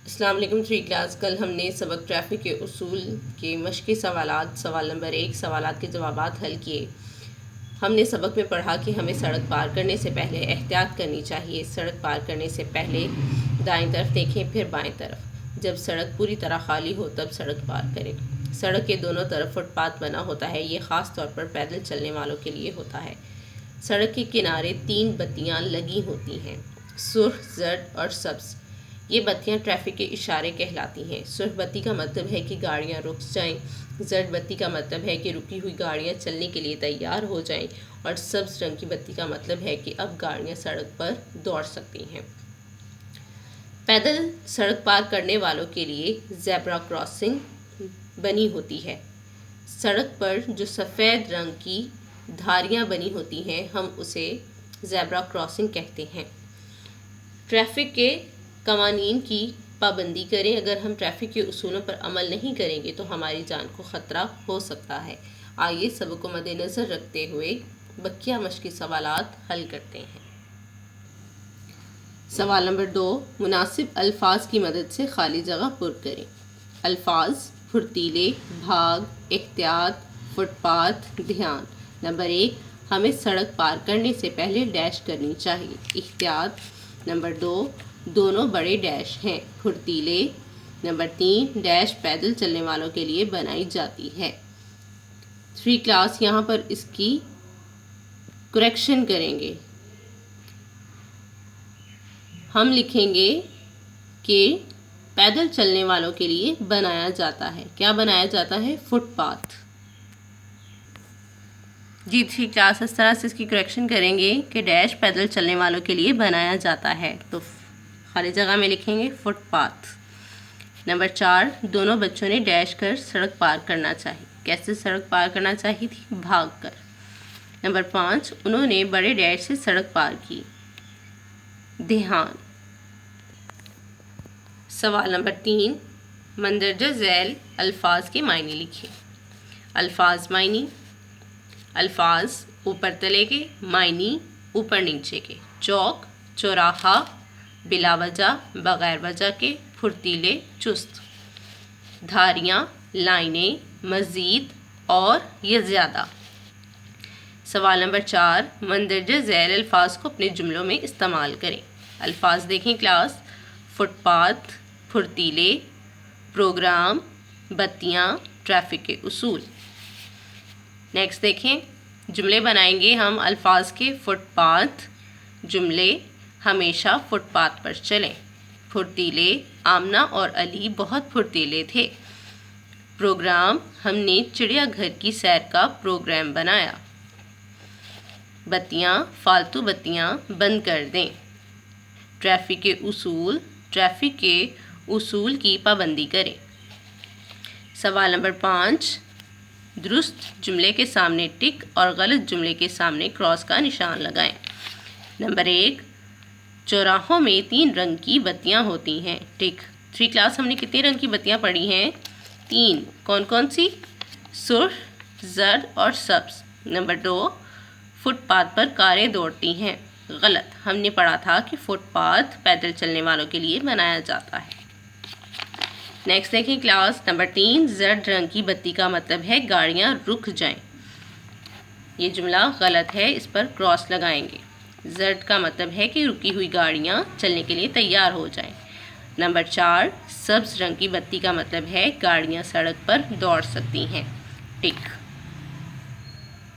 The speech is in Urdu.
السلام علیکم 3 کلاس. کل ہم نے سبق ٹریفک کے اصول کے مشقی سوالات سوال نمبر 1 سوالات کے جوابات حل کیے. ہم نے سبق میں پڑھا کہ ہمیں سڑک پار کرنے سے پہلے احتیاط کرنی چاہیے. سڑک پار کرنے سے پہلے دائیں طرف دیکھیں پھر بائیں طرف. جب سڑک پوری طرح خالی ہو تب سڑک پار کریں. سڑک کے دونوں طرف فٹ پاتھ بنا ہوتا ہے. یہ خاص طور پر پیدل چلنے والوں کے لیے ہوتا ہے. سڑک کے کنارے 3 بتیاں لگی ہوتی ہیں، سرخ، زرد اور سبز. یہ بتیاں ٹریفک کے اشارے کہلاتی ہیں. سرخ بتی کا مطلب ہے کہ گاڑیاں رک جائیں، زرد بتی کا مطلب ہے کہ رکی ہوئی گاڑیاں چلنے کے لیے تیار ہو جائیں، اور سبز رنگ کی بتی کا مطلب ہے کہ اب گاڑیاں سڑک پر دوڑ سکتی ہیں. پیدل سڑک پار کرنے والوں کے لیے زیبرا کراسنگ بنی ہوتی ہے. سڑک پر جو سفید رنگ کی دھاریاں بنی ہوتی ہیں ہم اسے زیبرا کراسنگ کہتے ہیں. ٹریفک کے قوانین کی پابندی کریں. اگر ہم ٹریفک کے اصولوں پر عمل نہیں کریں گے تو ہماری جان کو خطرہ ہو سکتا ہے. آئیے سبق کو مد نظر رکھتے ہوئے بقیہ مشقی سوالات حل کرتے ہیں. سوال نمبر 2، مناسب الفاظ کی مدد سے خالی جگہ پر کریں. الفاظ: پھرتیلے، بھاگ، احتیاط، فٹ پاتھ، دھیان. نمبر 1، ہمیں سڑک پار کرنے سے پہلے ڈیش کرنی چاہیے. احتیاط. نمبر 2، دونوں بڑے ڈیش ہیں. پھرتیلے. نمبر 3، ڈیش پیدل چلنے والوں کے لیے بنائی جاتی ہے. 3 کلاس یہاں پر اس کی کریکشن کریں گے. ہم لکھیں گے کہ پیدل چلنے والوں کے لیے بنایا جاتا ہے. کیا بنایا جاتا ہے؟ Footpath. جی 3 کلاس اس طرح سے اس کی کریکشن کریں گے کہ ڈیش پیدل چلنے والوں کے لیے بنایا جاتا ہے، تو خالی جگہ میں لکھیں گے فٹ پاتھ. نمبر 4، دونوں بچوں نے ڈیش کر سڑک پار کرنا چاہی. کیسے سڑک پار کرنا چاہی تھی؟ بھاگ کر. نمبر 5، انہوں نے بڑے ڈیش سے سڑک پار کی. دھیان. سوال نمبر 3، مندرجہ ذیل الفاظ کے معنی لکھیں. الفاظ معنی: الفاظ اوپر تلے کے، معنی اوپر نیچے کے. چوک، چوراہا، بلا وجہ، بغیر وجہ کے، پھرتیلے، چست. دھاریاں، لائنیں، مزید اور یا زیادہ. سوال نمبر 4، مندرجہ ذیل الفاظ کو اپنے جملوں میں استعمال کریں. الفاظ دیکھیں کلاس: فٹ پاتھ، پھرتیلے، پروگرام، بتیاں، ٹریفک کے اصول. نیکسٹ دیکھیں، جملے بنائیں گے ہم الفاظ کے. Footpath. جملے: ہمیشہ فٹ پاتھ پر چلیں. پھرتیلے: آمنہ اور علی بہت پھرتیلے تھے. پروگرام: ہم نے چڑیا گھر کی سیر کا پروگرام بنایا. بتیاں: فالتو بتیاں بند کر دیں. ٹریفک کے اصول: ٹریفک کے اصول کی پابندی کریں. سوال نمبر 5، درست جملے کے سامنے ٹک اور غلط جملے کے سامنے کراس کا نشان لگائیں. نمبر 1، چوراہوں میں 3 رنگ کی بتیاں ہوتی ہیں. ٹک. 3 کلاس ہم نے کتنے رنگ کی بتیاں پڑھی ہیں؟ 3. کون کون سی؟ سرخ، زرد اور سبز. نمبر 2، فٹ پاتھ پر کاریں دوڑتی ہیں. غلط. ہم نے پڑھا تھا کہ فٹ پاتھ پیدل چلنے والوں کے لیے بنایا جاتا ہے. نیکسٹ دیکھیں کلاس. نمبر 3، زرد رنگ کی بتی کا مطلب ہے گاڑیاں رک جائیں. یہ جملہ غلط ہے، اس پر کراس لگائیں گے. زرد کا مطلب ہے کہ رکی ہوئی گاڑیاں چلنے کے لیے تیار ہو جائیں. نمبر 4، سبز رنگ کی بتی کا مطلب ہے گاڑیاں سڑک پر دوڑ سکتی ہیں. ٹک.